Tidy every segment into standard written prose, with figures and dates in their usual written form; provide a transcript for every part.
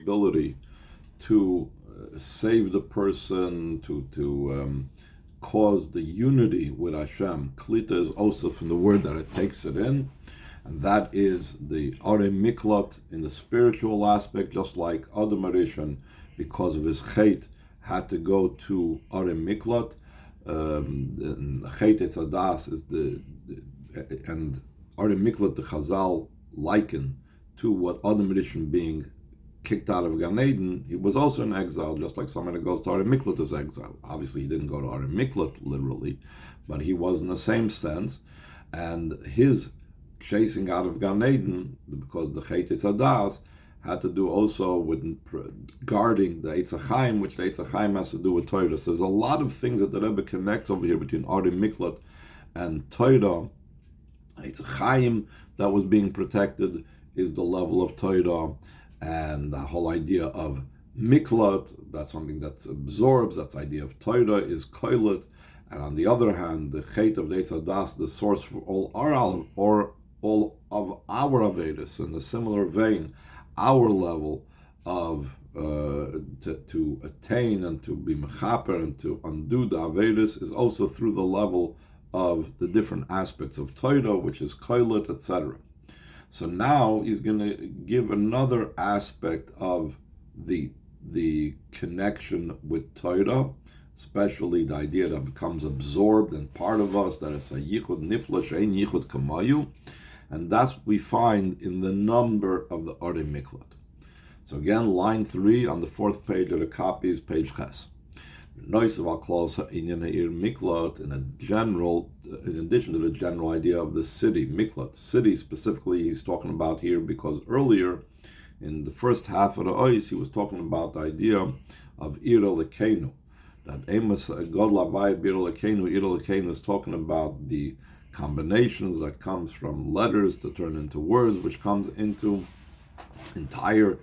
ability to save the person, to cause the unity with Hashem. Klita is also from the word that it takes it in, and that is the Arim Miklat in the spiritual aspect, just like Adam Arishon, because of his chait, had to go to Arim Miklat. Chait Esadas is and Arim Miklat, the Chazal liken to what Adam Arishon being kicked out of Gan Eden. He was also in exile, just like someone that goes to Arim Miklat is exile. Obviously, he didn't go to Arim Miklat literally, but he was in the same sense. And his chasing out of Gan Eden, because the Chet Hadas had to do also with guarding the Eitz HaChaim, which the Eitz HaChaim has to do with Torah. So there's a lot of things that the Rebbe connects over here between Arim Miklat and Torah. Eitz HaChaim that was being protected is the level of Torah, and the whole idea of Miklat, that's something that absorbs, that's the idea of Torah, is Koilet. And on the other hand, the Chet of the Eitz Hadas, the source for all of our Avedis, in a similar vein, our level of to attain and to be mechaper and to undo the Avedis is also through the level of the different aspects of Torah, which is Koilet, etc. So now he's going to give another aspect of the connection with Torah, especially the idea that becomes absorbed and part of us, that it's a yichud nifla she'ein yichud kamayu, and that's what we find in the number of the Arim Miklat. So again, line 3 on the 4th page of the copy is page Ches. In addition to the general idea of the city, Miklat, city specifically he's talking about here, because earlier in the first half of the Ois he was talking about the idea of Ir Lekenu, that Amos God Lavai Bir Lekenu is talking about the combinations that comes from letters to turn into words, which comes into entire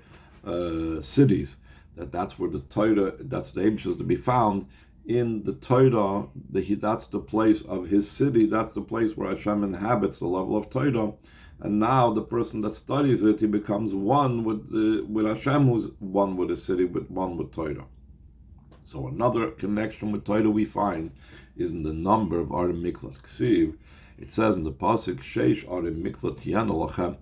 cities. That's where the Torah, that's the Eibush is to be found in the Torah. That's the place of his city. That's the place where Hashem inhabits, the level of Torah. And now the person that studies it, he becomes one with Hashem, who's one with the city, but one with Torah. So another connection with Torah we find is in the number of Arim Miklat. Ksiv, it says in the pasuk, Sheish Arim Miklat Tianu Lachem.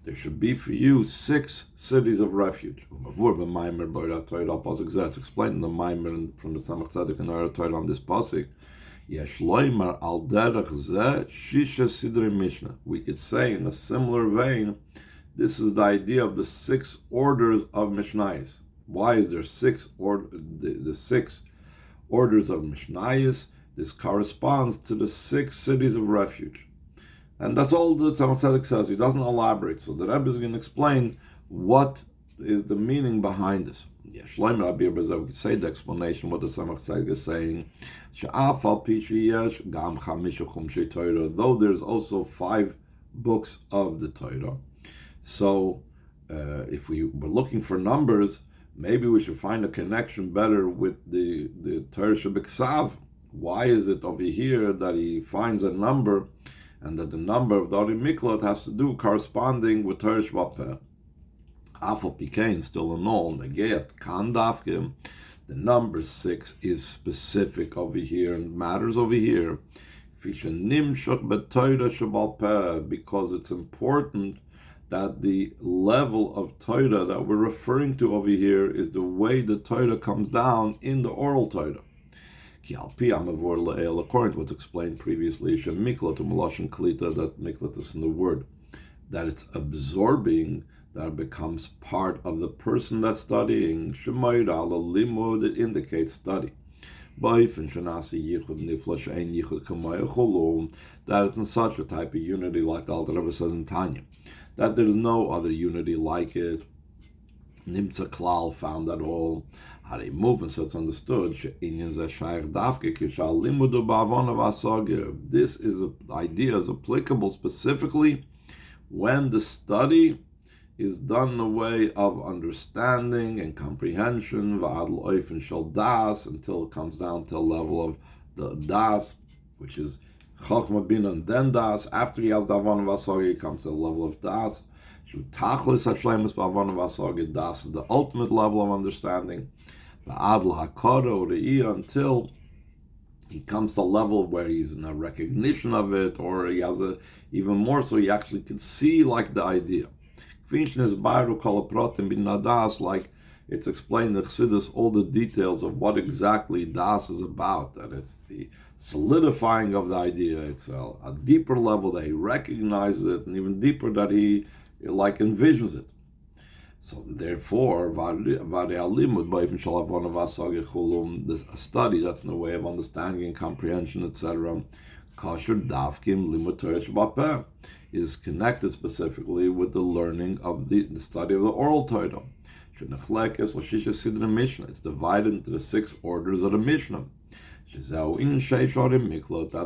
There should be for you 6 cities of refuge. It's explained in the Maimer from the Tzemach Tzedek and Torah Torah on this pasuk. Yesh loymar al derech zeh shisha sidrei mishnah. We could say in a similar vein, this is the idea of the 6 orders of Mishnayos. Why is there 6 the 6 orders of Mishnayos? This corresponds to the 6 cities of refuge. And that's all the Tzemach Tzedek says. He doesn't elaborate. So the Rebbe is going to explain what is the meaning behind this. Yeah, Shlomo Rabbi Bezer, we could say the explanation, what the Tzemach Tzedek is saying. Though there's also 5 books of the Torah. So if we were looking for numbers, maybe we should find a connection better with the Torah Shebiksav. Why is it over here that he finds a number, and that the number of the Arim Miklat has to do corresponding with Torah Shebapeh? Afal Pikein, still in all, Negeyat Kandavkim, the number 6 is specific over here and matters over here, because it's important that the level of Torah that we're referring to over here is the way the Torah comes down in the oral Torah. According to what's explained previously, Miklat Umlashon Klita, that Miklat is in the word, that it's absorbing, that becomes part of the person that's studying. Shemayr ala limud, it indicates study. That it's in such a type of unity, like the Alter Rebbe says in Tanya, that there's no other unity like it. Nimtza Klal, found at all. How they move, and so it's understood. This idea is applicable specifically when the study is done in a way of understanding and comprehension, until it comes down to a level of the das, which is Chochmah Bina and then das. After he has the Avon Vasagi, he comes to the level of das. Tachlis hashleimus b'avon v'asagi, das is the ultimate level of understanding. Ba'adl hakara u're'iyah, until he comes to a level where he's in a recognition of it, or he has a even more so he actually can see like the idea. Like it's explained in Chassidus, all the details of what exactly das is about, that it's the solidifying of the idea. It's a deeper level that he recognizes it, and even deeper that he like envisions it. So therefore, this a study that's in the way of understanding and comprehension, etc., is connected specifically with the learning of the study of the oral Torah. It's divided into the 6 orders of the Mishnah. That's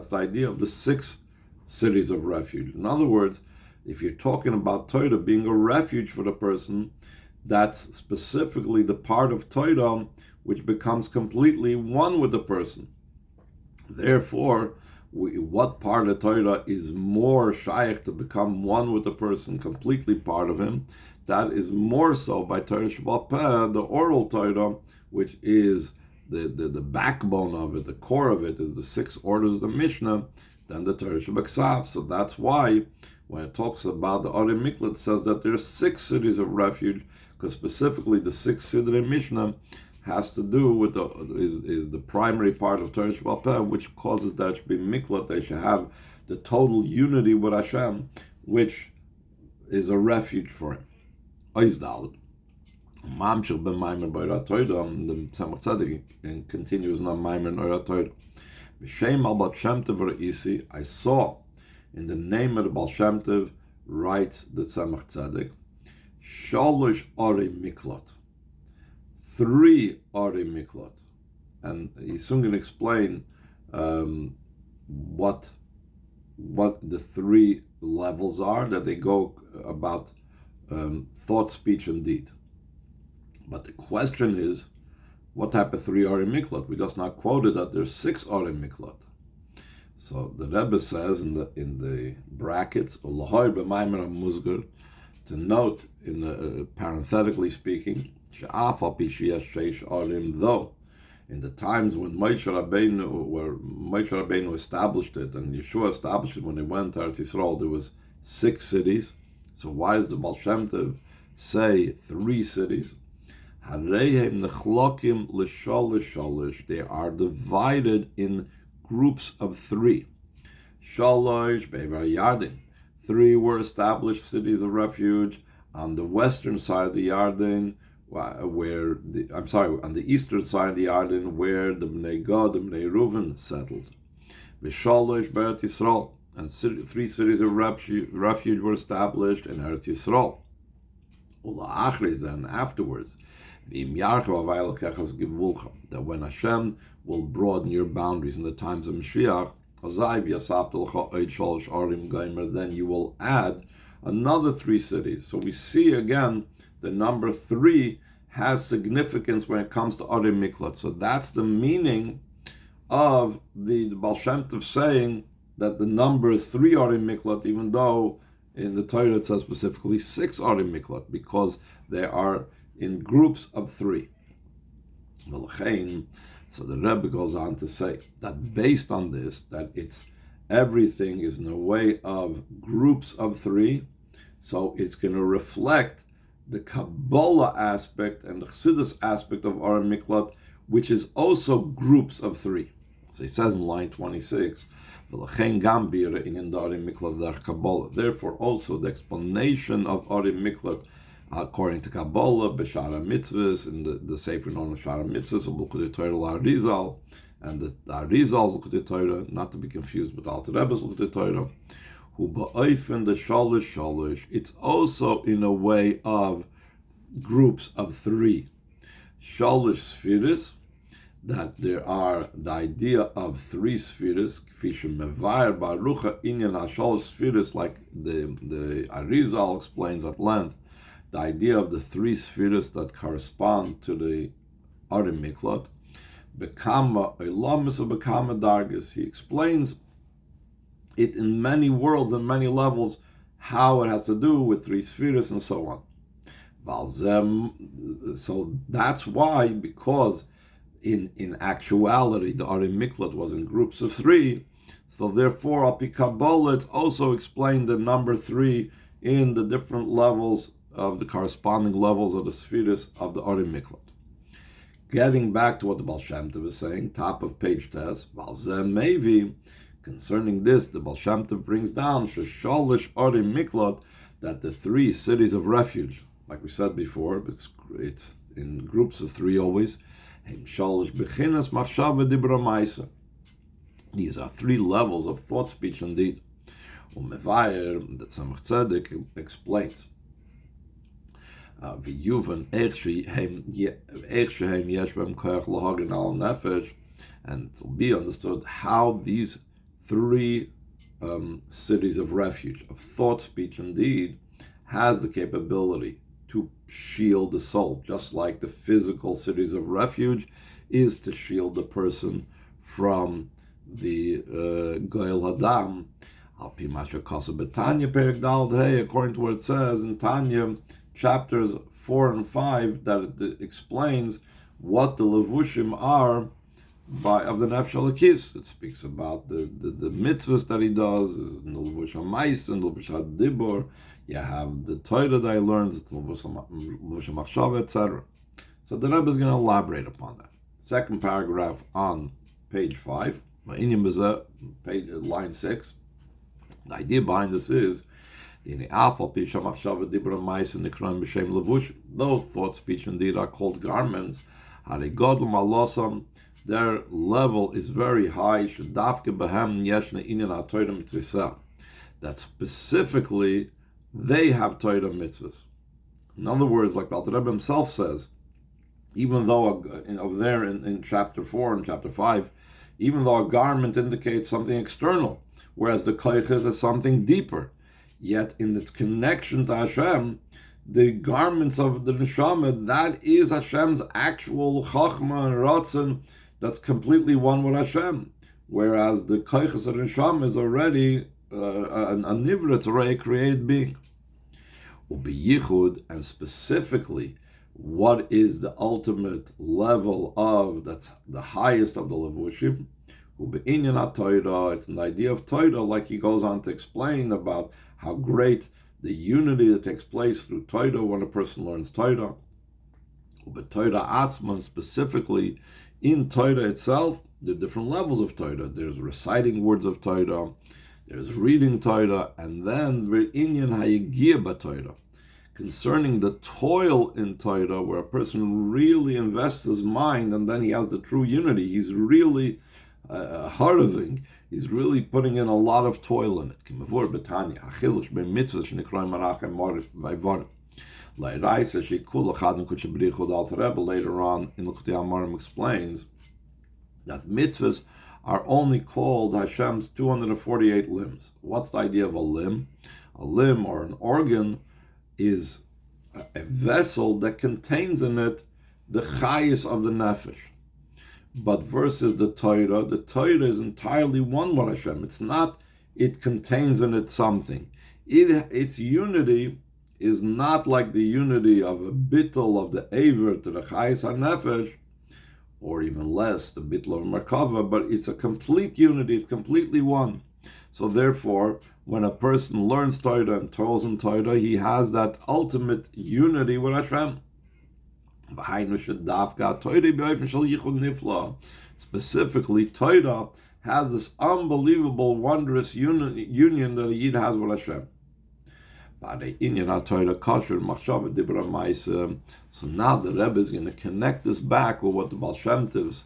the idea of the 6 cities of refuge. In other words, if you're talking about Torah being a refuge for the person, that's specifically the part of Torah which becomes completely one with the person. Therefore, what part of Torah is more shaykh to become one with the person, completely part of him? That is more so by Torah Sheba'al Peh, the oral Torah, which is the backbone of it, the core of it, is the 6 orders of the Mishnah, than the Torah Sheba'al. So that's why when it talks about the Arim Miklat, it says that there are 6 cities of refuge, because specifically the 6 Sidrei Mishnah has to do with is the primary part of Torah Sheba'al Peh, which causes that to be Miklat. They should have the total unity with Hashem, which is a refuge for him. Oizdal. Mamshech ben Maimer b'Orat Torah, the Tzemach Tzedek, and continues in Maimer and Orat Torah. B'Shem al Baal Shem Tov Re'isi, I saw in the name of the Baal Shem Tov, writes the Tzemach Tzedek, Shalosh Arim Miklat, 3 Arim Miklat, and he's soon going to explain what the 3 levels are, that they go about thought, speech, and deed. But the question is, what type of 3 Arim Miklat? We just now quoted that there's 6 Arim Miklat. So the Rebbe says in the brackets, to note, in the, parenthetically speaking, though in the times when Moshe Rabbeinu established it, and Yeshua established it when they went to Eretz Yisrael, there was 6 cities. So why does the Baal Shem Tov say 3 cities? They are divided in groups of 3. Shalosh Be'ever Yarden. 3 were established cities of refuge on the western side of the Yarden, on the eastern side of the Yarden, where the Bnei Gad, the Bnei Reuven settled. V'shalosh Be'eretz Yisrael, and 3 cities of refuge were established in Eretz Yisrael. And afterwards, that when Hashem will broaden your boundaries in the times of Mashiach, then you will add another 3 cities. So we see again the number 3 has significance when it comes to Arim Miklat. So that's the meaning of the Baal Shem Tov saying that the number is 3 Arim Miklat, even though in the Torah it says specifically 6 Arim Miklat, because they are in groups of 3. So the Rebbe goes on to say that based on this, that everything is in a way of groups of 3, so it's going to reflect the Kabbalah aspect and the Chassidus aspect of Arim Miklat, which is also groups of 3. So he says in line 26, therefore also the explanation of Arim Miklat according to Kabbalah, B'Shara Mitzvahs, in the Sefer known as Shara Mitzvahs, of L'Chutei Torah L'Arizal, and the Arizal's L'Chutei Torah, not to be confused with Alter Rebbe's L'Chutei Torah, who ba'ofen the Shalosh, it's also in a way of groups of 3. Shalosh Spheres, that there are the idea of 3 spheres, Kfisha Mevair Barucha Inyan HaShalosh Spheres, like the Arizal explains at length, the idea of the 3 spheres that correspond to the Arim Miklat, Bekama Elamis or Bekama Dargis. He explains it in many worlds and many levels, how it has to do with three spheres and so on. So that's why, because in actuality the Arim Miklat was in groups of three, so therefore Al Pi Kabbalah it's also explained the number three in the different levels of the corresponding levels of the spheres of the Arim Miklat. Getting back to what the Baal Shem Tov is saying, top of page test, Valzem Mevi, concerning this, the Baal Shem Tov brings down Shesholish Arim Miklat, that the three cities of refuge, like we said before, it's in groups of three always. These are three levels of thought, speech, and deed. That Tzemach Tzedek explains. And it will be understood how these three cities of refuge, of thought, speech, and deed, has the capability to shield the soul, just like the physical cities of refuge is to shield the person from the Goel Hadam. According to what it says in Tanya, chapters 4 and 5, that it explains what the levushim are of the Nefesh Elokis. It speaks about the mitzvahs that he does, is in the levush HaMais and the levush HaDibur. You have the Torah that I learned, it's levush HaMachshava, etc. So the Rebbe is going to elaborate upon that. Second paragraph on page 5, line 6. The idea behind this is those thought, speech, and deed are called garments. Their level is very high. That specifically they have Torah mitzvahs. In other words, like the Alter Rebbe himself says, even though over there in chapter 4 and chapter 5, even though a garment indicates something external, whereas the koiches is something deeper, yet in its connection to Hashem, the garments of the neshama, that is Hashem's actual chachma and ratzon, that's completely one with Hashem. Whereas the koiches of the neshama is already a nivra, it's already a created being. Ubiyichud, and specifically, what is the ultimate level of, that's the highest of the levushim? It's an idea of Torah, like he goes on to explain about how great the unity that takes place through Torah when a person learns Torah. But Torah Atzman, specifically in Torah itself, there are different levels of Torah. There's reciting words of Torah, there's reading Torah, and then V'inyan Hayigia B'Torah, concerning the toil in Torah, where a person really invests his mind and then he has the true unity. He's really harving, he's really putting in a lot of toil in it. Later on in Likutei Amarim explains that mitzvahs are only called Hashem's 248 limbs. What's the idea of a limb? A limb, or an organ, is a vessel that contains in it the chayis of the nefesh. But versus the Torah is entirely one with Hashem. It's not, it contains in it something. Its unity is not like the unity of a bittul of the Aver to the Chayis HaNefesh, or even less, the bittul of Merkava, but it's a complete unity, it's completely one. So therefore, when a person learns Torah and toils in Torah, he has that ultimate unity with Hashem. Specifically, Torah has this unbelievable, wondrous union that a Yid has with Hashem. So now the Rebbe is going to connect this back with what the Baal Shem Tov's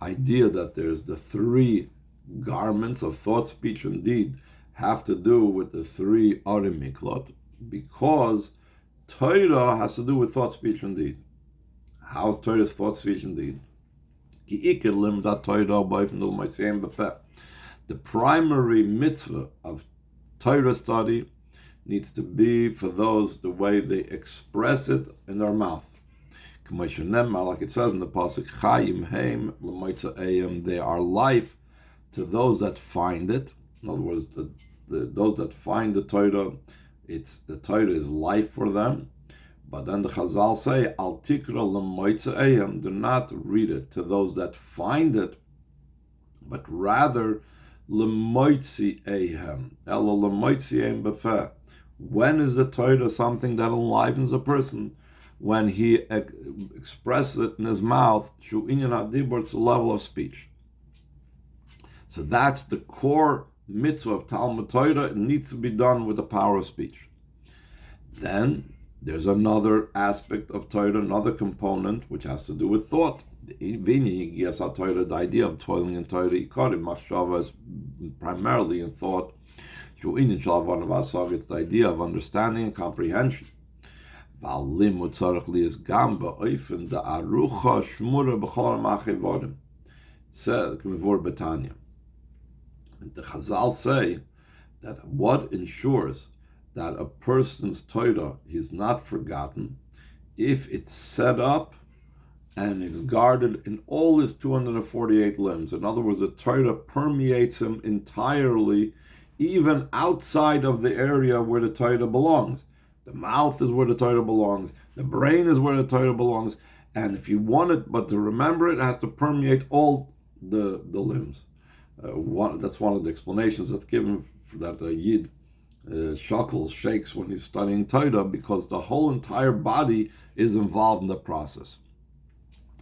idea that there's the three garments of thought, speech, and deed have to do with the three Arim Miklat, because Torah has to do with thought, speech, and deed. How's Torah's thought, speech, and deed? The primary mitzvah of Torah study needs to be for those the way they express it in their mouth. Like it says in the pasuk, Chayim Heim L'Motzei, they are life to those that find it. In other words, those that find the Torah the Torah is life for them. But then the Chazal say, Al tikra l'moitze'ehem, do not read it to those that find it, but rather l'moitze'ehem, elo l'moitze'ehem b'feh. When is the Torah something that enlivens a person? When he expresses it in his mouth, shu inyan hadibur, it's a level of speech. So that's the core mitzvah of Talmud Torah. It needs to be done with the power of speech. Then there's another aspect of Torah, another component, which has to do with thought. The idea of toiling in Torah, machshava is primarily in thought. It's the idea of understanding and comprehension. The Chazal say that what ensures that a person's Torah is not forgotten if it's set up and it's guarded in all his 248 limbs. In other words, the Torah permeates him entirely, even outside of the area where the Torah belongs. The mouth is where the Torah belongs. The brain is where the Torah belongs. And if you want it, but to remember it, has to permeate all the limbs. That's one of the explanations that's given for that Yid shakes when he's studying Torah, because the whole entire body is involved in the process.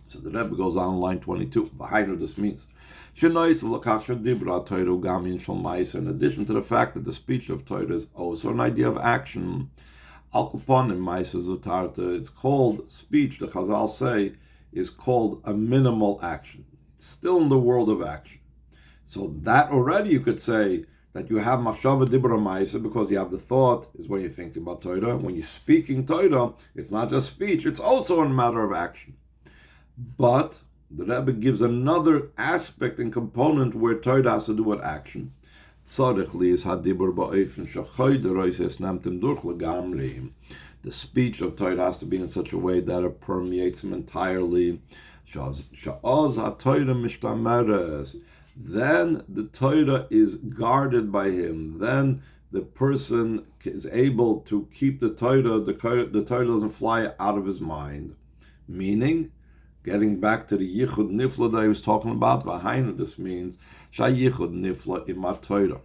So the Rebbe goes on line 22. This means, in addition to the fact that the speech of Torah is also an idea of action, it's called speech, the Chazal say, is called a minimal action. It's still in the world of action. So that already you could say that you have machshava dibra ma'isa, because you have the thought is when you're thinking about Torah. When you're speaking Torah, it's not just speech, it's also a matter of action. But the Rebbe gives another aspect and component where Torah has to do with action. The speech of Torah has to be in such a way that it permeates him entirely. Then the Torah is guarded by him. Then the person is able to keep the Torah. The Torah doesn't fly out of his mind. Meaning, getting back to the Yichud Nifla that I was talking about, this means Shayichud Nifla Ima Torah.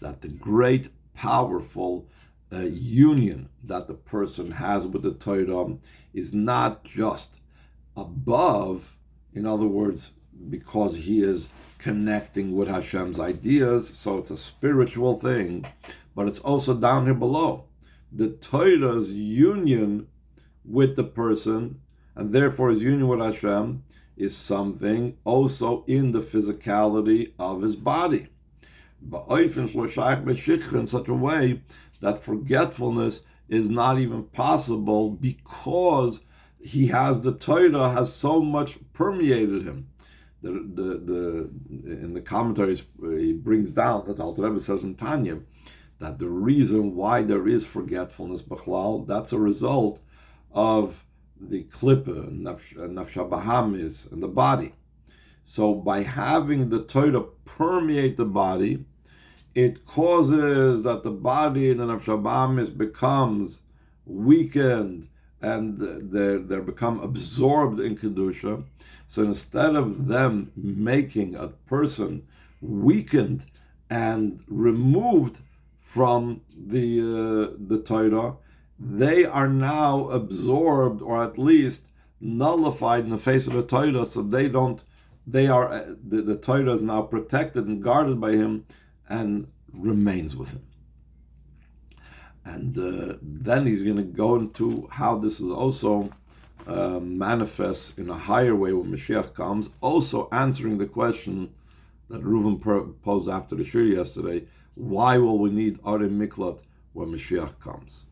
That the great, powerful union that the person has with the Torah is not just above, in other words, because he is connecting with Hashem's ideas, so it's a spiritual thing, but it's also down here below. The Torah's union with the person, and therefore his union with Hashem, is something also in the physicality of his body. In such a way that forgetfulness is not even possible, because he has, the Torah has so much permeated him. In the commentaries, he brings down that Alter Rebbe says in Tanya that the reason why there is forgetfulness, Bechlal, that's a result of the klipa, nafsha bahamis, and the body. So by having the Torah permeate the body, it causes that the body and the nafsha bahamis becomes weakened, and they become absorbed in Kedusha. So instead of them making a person weakened and removed from the Torah, they are now absorbed, or at least nullified in the face of the Torah, so the Torah is now protected and guarded by him and remains with him. And then he's going to go into how this is also manifests in a higher way when Mashiach comes, also answering the question that Reuven posed after the shir yesterday: why will we need Arim Miklat when Mashiach comes?